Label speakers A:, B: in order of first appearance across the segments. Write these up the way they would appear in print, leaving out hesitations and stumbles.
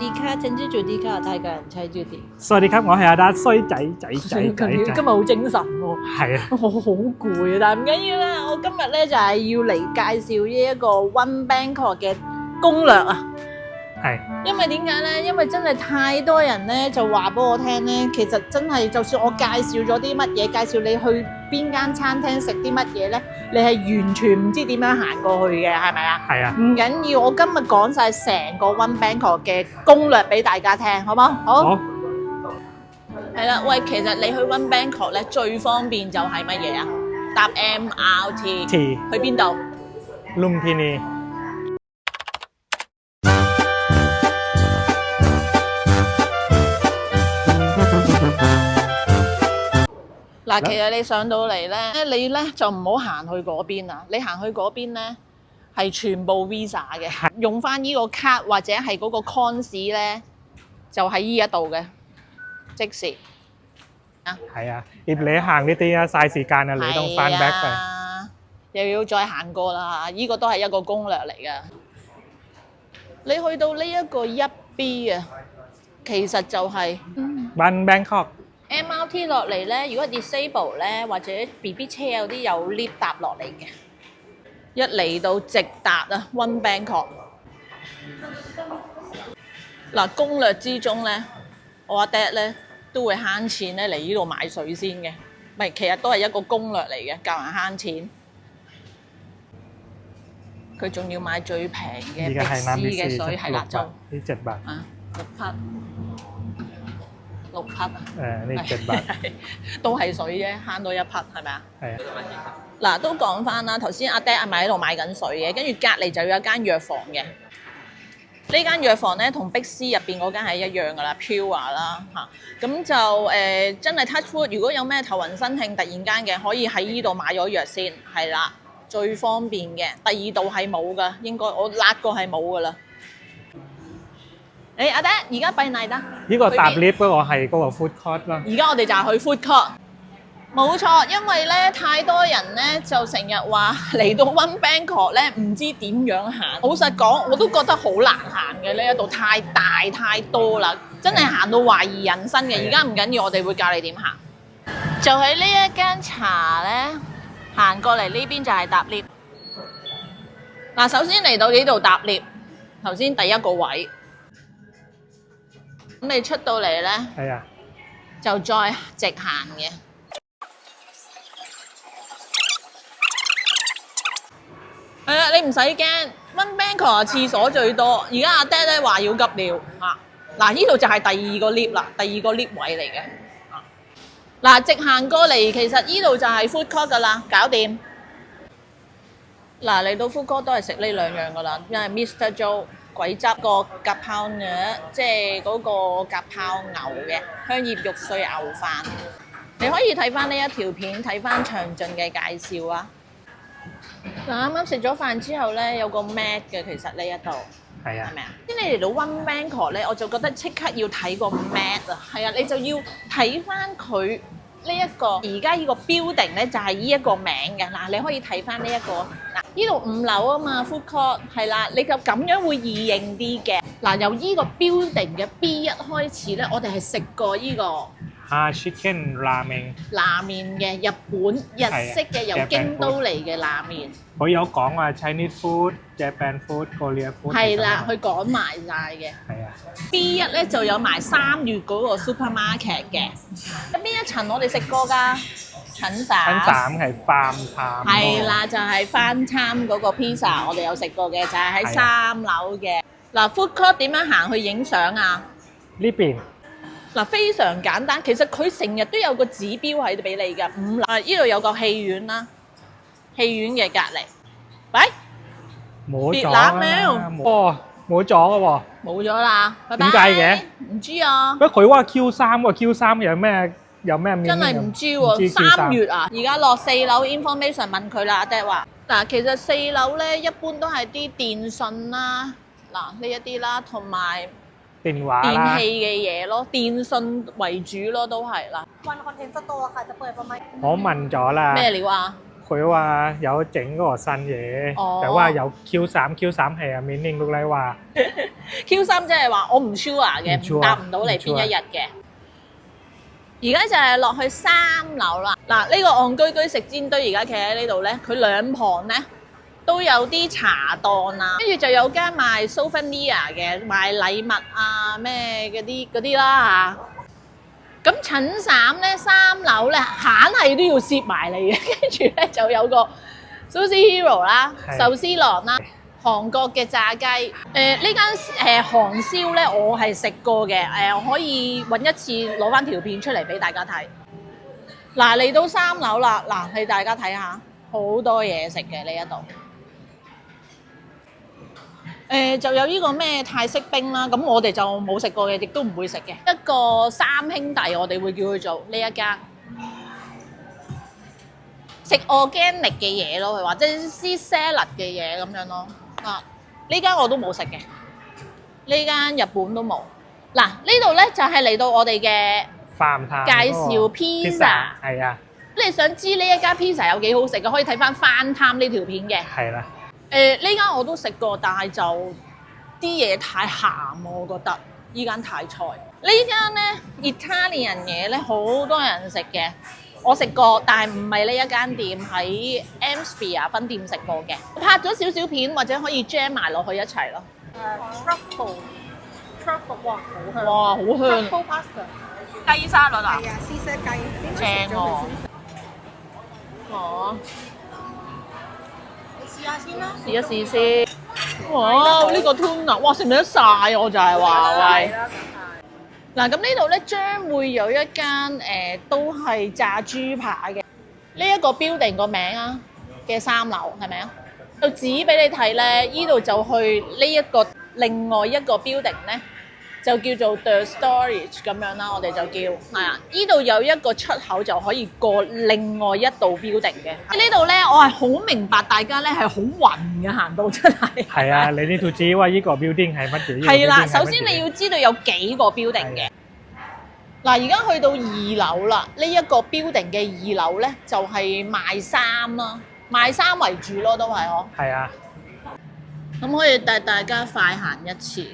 A: ดีค่ะฉันชื่อจูดี้ค่ะ泰國人ใช่จูดี้
B: สวัสดีครับ我係阿達衰仔
A: 今日好精神喎
B: 係啊
A: 我好攰啊但係唔緊要啦我今日咧就係要嚟介紹呢一個 One Bangkok 嘅攻略啊
B: 係
A: 因為點解咧？因為真係太多人咧就話俾我聽咧，其實真係就算我介紹咗啲乜嘢，介紹你去邊間餐廳食啲乜嘢咧，你係完全唔知點樣行過去嘅，係咪啊？
B: 係啊，
A: 唔緊要，我今日講晒成個 One Bangkok 嘅攻略俾大家聽，好冇？好。係啦，喂，其實你去 One Bangkok 咧最方便就係乜嘢啊？搭 MRT 去邊度？
B: ลุมพินี。
A: 嗱，其實你上到嚟咧，你咧就唔好行去嗰邊啊！你行去嗰邊咧係全部 Visa 嘅，用翻呢個卡或者係嗰個 cons 咧，就喺呢一度嘅，即時啊。
B: 係啊，葉你行呢啲啊，嘥時間啊，你ต้อง翻 back ไป
A: 又要再行過啦，呢個都係一個攻略嚟㗎。你去到呢一個1B 啊，其實就係
B: One Bangkok。MRT
A: 落嚟咧，如果 disable 咧，或者 BB 車有啲有 lift 搭落嚟嘅，一嚟到直達啊 One Bangkok。嗱，攻略之中咧，我阿爹咧都會慳錢咧嚟呢度買水先嘅，唔係其實都係一個攻略嚟嘅，教人慳錢。佢仲要買最平嘅碧斯嘅水，係啦，就
B: 呢7 บาท
A: 啊6匹啊！
B: 呢7 บาท
A: 都係水啫，慳到1匹係咪啊？
B: 係啊。
A: 嗱，都講翻啦，頭先阿爹係咪喺度買緊水嘅？跟住隔離就有一間藥房嘅。呢間藥房咧同碧斯入邊嗰間係一樣噶啦 ，Pure 啦嚇。咁就真係 touch wood，如果有咩頭暈身㷫突然間嘅，可以喺呢度買咗藥先，係啦，最方便嘅。第二度係冇噶，應該我辣過係冇噶啦。阿爹，而家閉泥得？
B: 呢個搭 lift 嗰個係嗰個 food court 啦。
A: 而家我哋就係去 food court，冇錯，因為咧太多人咧就成日話嚟到 One Bangkok 咧唔知點樣行。老實講，我都覺得好難行嘅呢一度太大太多啦，真係行到懷疑人生嘅。而家唔緊要，我哋會教你點行。就喺呢一間茶咧，行過嚟呢邊就係搭 lift。嗱，首先嚟到呢度搭 lift，頭先第一個位。咁你出到嚟咧，
B: 係啊，
A: 就再直行嘅。係啦，你唔使驚 ，One Bangkok 廁所最多。而家阿爹咧話要急尿嚇，嗱呢度就係第二個 lift 啦，第二個 lift 位嚟嘅。嗱，直行過嚟，其實呢度就係 food court 噶啦，搞掂。嗱，嚟到 food court 都係食呢兩樣噶啦，因為 Mr. Joe。鬼汁個夾泡鴨，即係嗰個夾泡牛嘅香葉肉碎牛飯。你可以睇翻呢一條片，睇翻詳盡嘅介紹啊！嗱，啱啱食咗飯之後咧，有個 mat 嘅，其實呢一度
B: 係啊，
A: 係咪啊？即係你嚟到 One Bangkok 咧，我就覺得即刻要睇個 mat 啊！係啊，你就要睇翻佢呢一個而家呢個 building 咧，就係呢一個名嘅。嗱，你可以睇翻呢一個。呢度5樓啊嘛 ，food court 係啦，你就咁樣會易認啲嘅。嗱，由呢個 building 嘅 B1開始咧，我哋係食過呢個
B: chicken ramen
A: 拉麵嘅日本日式嘅由京都嚟嘅拉麵。
B: 佢有講話 Chinese food、Japan food、Korea food。
A: 係啦，佢講埋晒嘅。
B: 係啊。
A: B1咧就有埋3月嗰個 supermarket 嘅。邊一層我哋食過㗎？ชั้น3
B: 係飯餐。
A: 係啦，就係翻餐嗰個 pizza， 我哋有食過嘅，就係喺3樓嘅。嗱 ，food court 點樣行去影相啊？
B: 呢邊。
A: 嗱，非常簡單，其實佢成日都有個指標喺度俾你㗎。5樓呢度有個戲院啦，戲院嘅隔離。喂，
B: 冇咗啦。哦，冇咗嘅喎。
A: 冇咗啦，拜拜。
B: 點解嘅？
A: 唔知啊。
B: 不過佢話 Q3 喎，Q3 有咩
A: 真係唔知喎，3月啊！而家落4樓 information 問佢啦，阿爹話嗱，其實4樓咧一般都係啲電信啦，嗱呢一啲啦，同埋
B: 電話
A: 電器嘅嘢咯，電信為主咯，都係啦。
C: วันคอนเทนต์สโตร์ค่ะจะเปิดประมาณ
B: 我問咗啦。
A: 咩料啊？
B: 佢話有整嗰個新嘢，
A: 哦
B: แต่ว่า有 Q3 係啊 meaning look like 話
A: Q3 即係話我唔 sure 嘅，
B: 唔 sure，
A: 答唔到你
B: 唔 sure
A: 邊一日嘅。而家就係落去3樓啦。嗱，呢個戇居居食煎堆而家企喺呢度咧，佢兩旁咧都有啲茶檔啊，跟住就有間賣 souvenir 嘅，賣禮物啊咩嗰啲啦嚇。咁襯衫咧3樓咧，硬係都要攝埋嚟嘅，跟住咧就有個 Sushi Hero 啦、
B: 係
A: 壽司郎啦。韓國嘅炸雞，呢間韓燒咧，我係食過嘅，我可以揾一次攞翻條片出嚟俾大家睇。嗱，嚟到3樓啦，嗱，俾大家睇下，好多嘢食嘅呢一度。就有呢個咩泰式冰啦，咁我哋就冇食過嘅，亦都唔會食嘅。一個三兄弟，我哋會叫佢做呢一間。食 organic 嘅嘢咯，佢話即係啲 salad 嘅嘢咁樣咯。啊，呢間我都冇食嘅，呢間日本都冇。嗱，呢度咧就係嚟到我哋嘅
B: 飯堂
A: 介紹 pizza。
B: 係啊，
A: 你想知呢一間 pizza 有幾好食嘅，可以睇翻翻貪呢條片嘅。
B: 係啦。
A: 呢間我都食過，但係就啲嘢太鹹，我覺得依間太菜。呢間咧 Italian 嘢咧好多人食嘅。我食過，但係唔係呢一間店，喺 Amsphere 分店食過嘅。拍咗少少片，或者可以 jam 埋落去一齊咯。
C: truffle 哇，好香！
A: 哇，好香
C: truffle pasta
A: 雞沙律啊！
C: 係啊，絲色雞，應該
A: 正
C: 食咗佢
A: 喎
C: 先。
A: 哦，
C: 你試下先啦。
A: 試一試先。哇！呢個 tuna，哇，食唔食得晒？我就係話喂。
C: 係啦，
A: 嗱，咁呢度咧將會有一間都係炸豬扒嘅。呢一個 building 個名啊嘅3樓係咪啊？就指俾你睇咧，依度就去呢一個另外一個 building 咧，就叫做 The Storage 咁樣啦，我哋就叫係啊。依度有一個出口就可以過另外一道 building 嘅。呢度咧，我係好明白大家咧係好暈嘅行到真係。
B: 係啊，你呢度知話呢個 building 係乜嘢？
A: 係啦，首先你要知道有幾個 building 嘅。嗱，而家去到2樓啦，呢一個 building 嘅2樓咧就係賣衫啦，賣衫為主咯，都係呵。
B: 係啊。
A: 咁可以帶大家快行一次。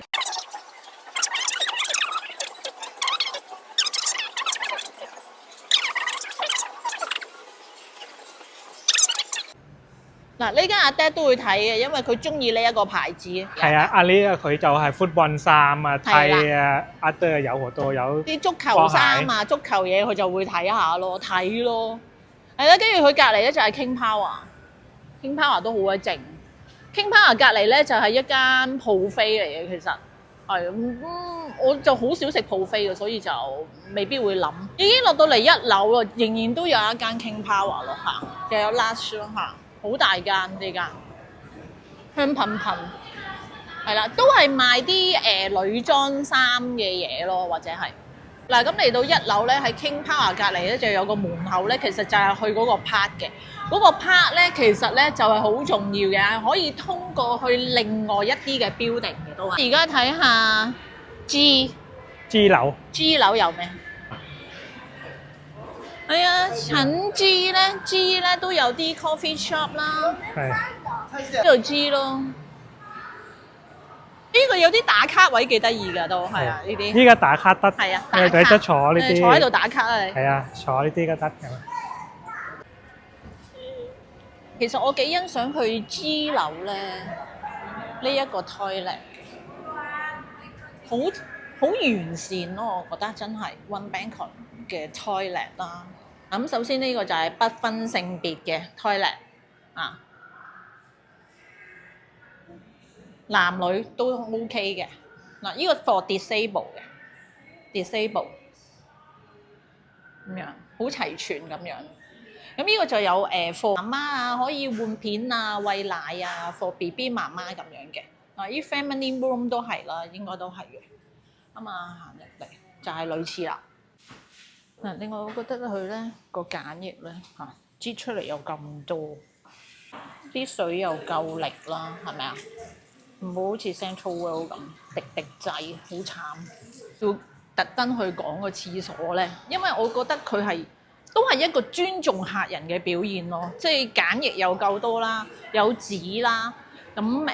A: 嗱，呢間阿爹都會睇嘅，因為佢中意呢一個牌子。
B: 係啊，阿呢佢就係 football 衫啊，
A: 係啦
B: 睇啊，阿爹有好多有
A: 啲足球衫啊、足球嘢，佢就會睇下咯，睇咯。係啦，跟住佢隔離咧就係 King Power，King Power 都好鬼靜。King Power 隔離咧就係一間鋪飛嚟嘅，其實係我就好少食鋪飛嘅，所以就未必會諗。已經落到嚟1樓啦，仍然都有一間 King Power 咯嚇，又有 Lush 咯嚇，好大間呢間，香噴噴。係啦，都係賣啲女裝衫嘅嘢咯，或者係嗱咁嚟到1樓咧，喺 King Power 隔離咧就有個門口咧，其實就係去嗰個 park 嘅。嗰個 park 咧其實咧就係好重要嘅，可以通過去另外一啲嘅 building 嘅都係。而家睇下
B: G 樓。
A: G 樓有咩？係啊，陳 G 咧都有啲 coffee shop 啦，
B: 係。
A: 呢度 G 咯。呢個有啲打卡位幾得意㗎都係啊，呢啲
B: 依家打卡得。
A: 係啊，
B: 你哋得坐呢啲。
A: 坐喺度打卡啊你。
B: 係啊，坐呢啲都得㗎。
A: 其實我幾欣賞佢 G 樓咧呢一個 toilet，好完善咯，我覺得真係 One Bangkok 嘅 toilet 啦。咁首先呢個就係不分性別嘅 toilet 啊。男女都 OK 嘅，嗱呢個 for disable 嘅 disable 咁樣，好齊全咁樣。咁呢個就有for 媽媽啊，可以換片啊、餵奶啊，for BB 媽媽咁樣嘅。嗱，依 family room 都係啦，應該都係嘅。咁啊，行入嚟就係類似啦。嗱，另外我覺得佢咧個梘液咧嚇擠出嚟有咁多，啲水又夠力啦，係咪啊？唔好好似 Central World 咁滴滴劑，好慘。要特登去講個廁所咧，因為我覺得佢係都係一個尊重客人嘅表現咯，即係簡易又夠多啦，有紙啦，咁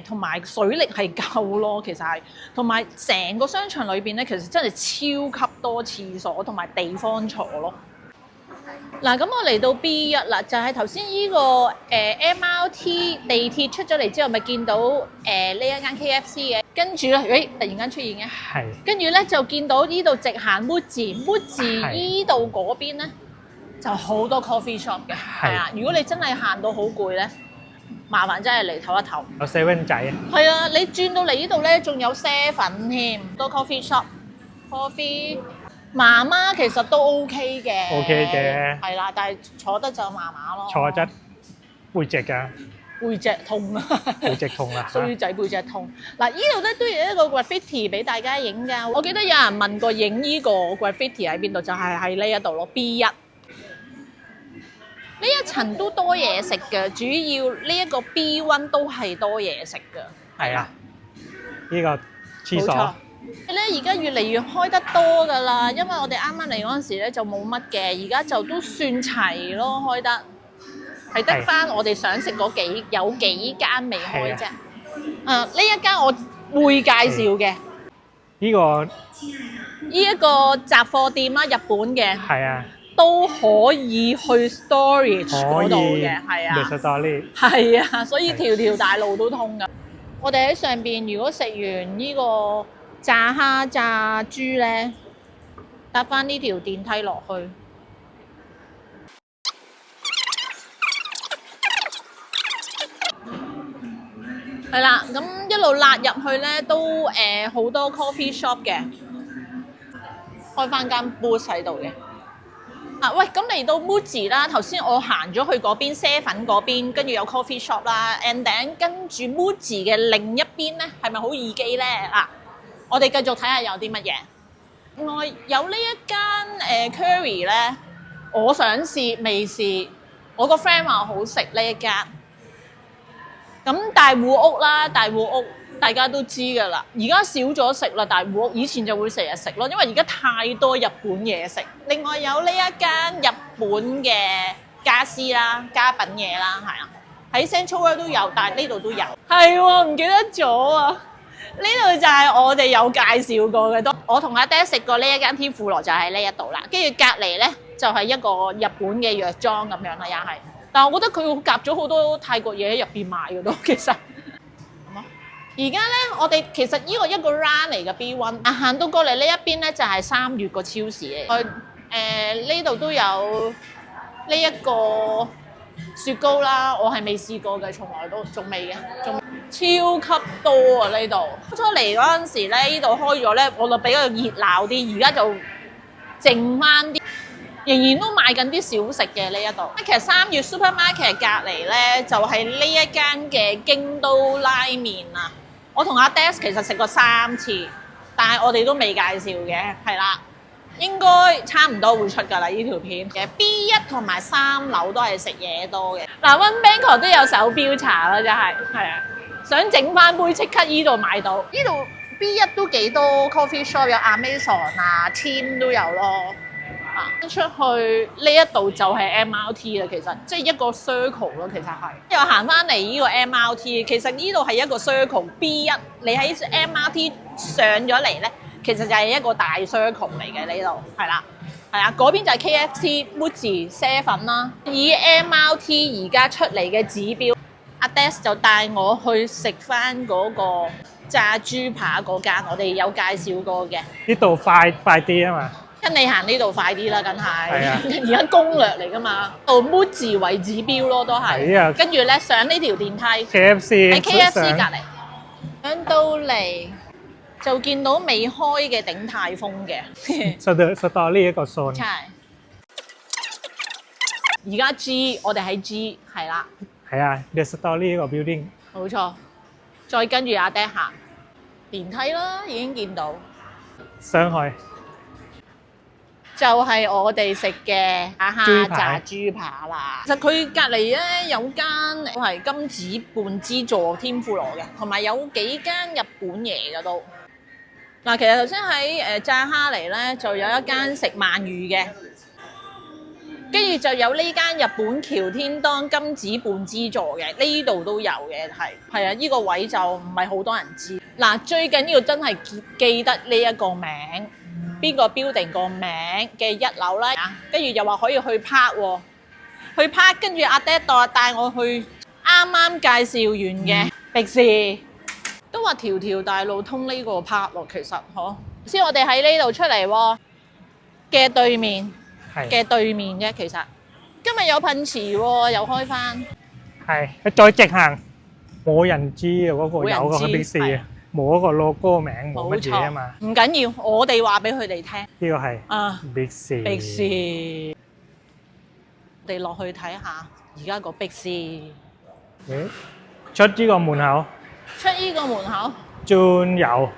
A: 同埋水力係夠咯，其實係，同埋成個商場裏邊咧，其實真係超級多廁所同埋地方坐咯。嗱，咁我嚟到 B1啦，就係頭先呢個MRT 地鐵出咗嚟之後，咪見到呢一間 KFC 嘅，跟住咧，突然間出現嘅，
B: 係。
A: 跟住咧就見到呢度直行 Muji 依度嗰邊咧就好多 coffee shop 嘅，係啊，如果你真係行到好攰咧，麻煩真係嚟唞一唞。
B: 有 7仔啊。
A: 係啊，你轉到嚟呢度咧，仲有7添，多 coffee shop，coffee。媽媽其實都 OK 嘅
B: ，OK 嘅，
A: 係啦，但係坐得就麻麻咯。
B: 坐得背脊㗎，
A: 背脊痛啊！
B: 背脊痛啦，
A: 衰仔背脊痛。嗱，呢度咧都有一個 graffiti 俾大家影㗎。我記得有人問過影呢個 graffiti 喺邊度，就係喺呢一度咯。B1呢一層都多嘢食嘅，主要呢一個 B1 都係多嘢食嘅。
B: 係啊，呢個廁所。
A: 咧而家越嚟越開得多㗎啦，因為我哋啱啱嚟嗰陣時咧就冇乜嘅，而家就都算齊咯，開得係得翻我哋想食嗰有幾間未開啫。呢一間我會介紹嘅，
B: 呢個
A: 呢一個雜貨店啦，日本嘅，
B: 係啊，
A: 都可以去 storage 嗰度嘅，係啊，係啊，所以條條大路都通㗎。我哋喺上邊，如果食完呢個炸蝦炸豬咧，搭翻呢條電梯落去，係啦。咁一路辣入去咧，都好多 coffee shop 嘅，開翻間 booth 喺度嘅。喂，咁嚟到 Muji 啦，頭先我行咗去嗰邊7嗰邊，跟住有 coffee shop 啦 ，and then 跟住 Muji 嘅另一邊咧，係咪好易記咧？我哋繼續睇下有啲乜嘢。另外有呢一間curry 咧，我想試未試，我個 friend 話好食呢一間。咁大戶屋啦，大戶屋大家都知㗎啦。而家少咗食啦，大戶屋以前就會成日食咯，因為而家太多日本嘢食。另外有呢一間日本嘅家私啦、家品嘢啦，係啊，喺 Central World 都有，但係呢度都有。係喎，唔記得咗啊！呢度就係我哋有介紹過嘅，我同阿爹食過呢一間天婦羅就喺呢一度啦，跟住隔離咧就係一個日本嘅藥妝咁樣啦，又係。但係我覺得佢夾咗好多泰國嘢喺入邊賣嘅都，其實。而家咧，我哋其實呢個一個 round 嚟嘅 B1，行到過嚟呢一邊咧就係3月個超市嚟。呢度都有呢一個雪糕啦，我係未試過嘅，從來都仲未嘅，仲超級多啊！呢度初嚟嗰陣時咧，呢度開咗咧，我就比較熱鬧啲，而家就靜翻啲，仍然都賣緊啲小食嘅呢一度。其實3月 supermarket 隔離咧就係呢一間嘅京都拉麵啊！我同阿 Des 其實食過3次，但係我哋都未介紹嘅，係啦。應該差唔多會出㗎啦，呢條片嘅 B1同埋3樓都係食嘢多嘅。嗱，One Bangkok 都有手錶茶啦，真係係啊！想整翻杯即刻依度買到。呢度 B1都幾多 coffee shop， 有 Amazon 啊 ，Team 都有咯。出去呢一度就係 MRT 啦，其實即係一個 circle 咯，其實係。又行翻嚟呢個 MRT， 其實呢度係一個 circle B1，你喺 MRT 上咗嚟咧。其實就係一個大 circle 嚟嘅呢度，係啦，係啊，嗰邊就係 KFC、Muji、7啦。以 MRT 而家出嚟嘅指標，阿 Des 就帶我去食翻嗰個炸豬扒嗰間，我哋有介紹過嘅。
B: 呢度快啲啊嘛！
A: 跟你行呢度快啲啦，梗係。
B: 係啊。
A: 而家攻略嚟㗎嘛，到 Muji 為指標咯，都係。係啊。跟住咧上呢條電梯。
B: KFC
A: 喺 KFC 隔離。上到嚟。就見到未開嘅鼎泰豐嘅
B: ，story 一個 zone。
A: 係。而家 G， 我哋喺 G， 係啦。
B: 係啊 ，the story 一個 building。
A: 冇錯。再跟住阿爹行電梯啦，已經見到。
B: 上去。
A: 就係我哋食嘅蝦炸豬扒啦。其實佢隔離咧有間係金子半資助天婦羅嘅，同埋有幾間日本嘢嘅都。嗱，其實頭先喺炸蝦嚟咧，就有一間食鰻魚嘅，跟住就有呢間日本橋天當金子半資助嘅，呢度都有嘅，係啊，呢個位就唔係好多人知。嗱，最緊要真係記得呢一個名，邊個 building 個名嘅1樓啦，跟住又話可以去 park 喎，去 park 跟住阿爹帶我去啱啱介紹完嘅迪士尼，都話條條大路通呢個 park 咯，其實嗬。先我哋喺呢度出嚟喎嘅對面。嘅對面啫，其實今日有噴池喎，又開翻。
B: 係，再直行冇人知啊！嗰個有個迪士尼，冇嗰個 logo 名，冇乜嘢啊嘛。
A: 唔緊要，我哋話俾佢哋聽。
B: 呢個係
A: 啊，
B: 迪士尼。
A: 迪士尼，我哋落去睇下而家個迪士尼。
B: 出呢個門口。
A: 出呢個門口。
B: 轉右。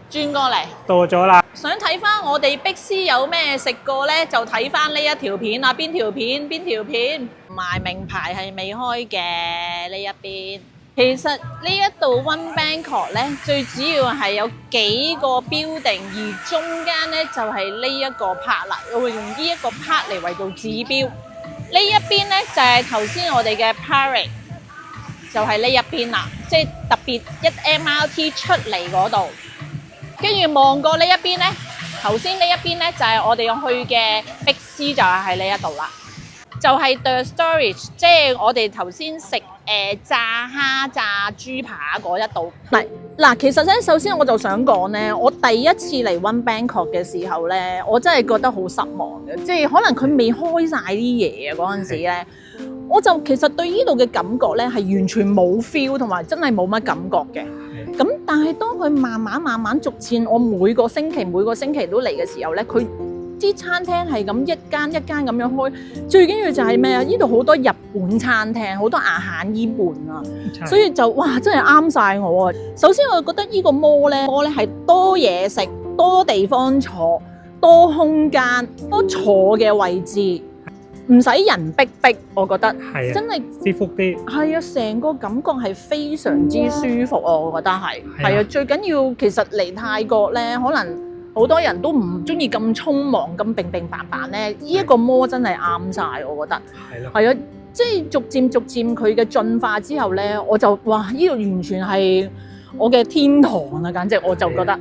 A: 轉過嚟，
B: 到咗啦！
A: 想睇翻我哋碧斯有咩食過呢？就睇翻呢一條片啊！邊條片？邊條片？賣名牌係未開嘅呢一邊。其實呢一度 One Bangkok 呢，最主要係有幾個 building，而中間呢就係呢一個 part 啦。我會用呢一個 part 嚟為做指標。呢一邊呢就係頭先我哋嘅 Parade，就係呢一邊啦，即係特別一 MRT 出嚟嗰度。跟住望過呢一邊呢，頭先呢一邊呢就係我哋去嘅碧斯，就係喺呢一度啦。就係 The Storage， 即係我哋頭先食炸蝦、炸豬扒嗰一度。嗱，其實咧，首先我就想講呢，我第一次嚟 One Bangkok 嘅時候呢，我真係覺得好失望嘅，即係可能佢未開晒啲嘢啊嗰陣時呢，我就其實對呢度嘅感覺呢係完全冇 feel， 同埋真係冇乜感覺嘅。咁但係當佢慢慢逐漸，我每個星期都嚟嘅時候呢，佢啲餐廳係咁一間一間咁樣開，最緊要就係咩啊？呢度好多日本餐廳，好多阿限伊本啊，所以就哇真係啱晒我啊！首先我覺得呢個摩咧係多嘢食、多地方坐、多空間、多坐嘅位置。唔使人逼，我覺得真係
B: 舒服啲。係
A: 啊，成個感覺係非常之舒服啊！我覺得係啊，最緊要其實嚟泰國咧，可能好多人都唔中意咁匆忙、咁並白咧。呢一個摩真係啱晒，我覺得係啊，即係逐漸佢嘅進化之後咧，我就哇！呢度完全係我嘅天堂啊！簡直我就覺得。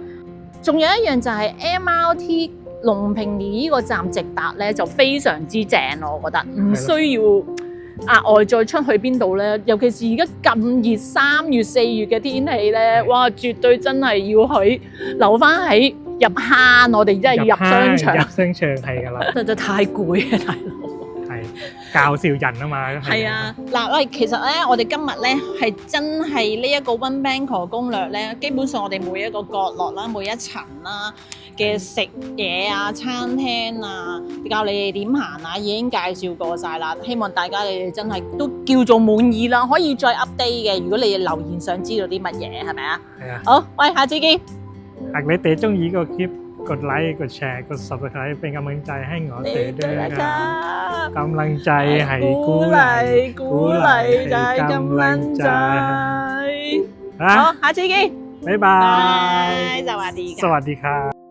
A: 仲有一樣就係 MRT。龍平尼呢個站直達咧就非常之正咯，我覺得唔需要額外再出去邊度咧。尤其是而家咁熱3月4月嘅天氣咧，哇！絕對真係要留翻喺入坑，我哋真係要入商場。
B: 入商場係㗎啦，
A: 真係太攰啊，大佬。
B: 係教笑人啊嘛。係啊，
A: 嗱喂，其實咧，我哋今日咧係真係呢一個 One Bangkok 攻略咧，基本上我哋每一個角落啦、每一層啦嘅食嘢啊、餐廳啊，教你哋點行啊，已經介紹過晒啦。希望大家你哋真係都叫做滿意啦，可以再 update 嘅。如果你哋留言想知道啲乜嘢，係咪啊？係啊。好，喂，下次見。你哋中意個 clip，กดไลค์กดแชร์กด subscribe เป็นกำลังใจให้我哋ด้วยนะครับกำลังใจให้鼓勵就係กำลังใจ好，下次見，拜拜，สวัสดีครับ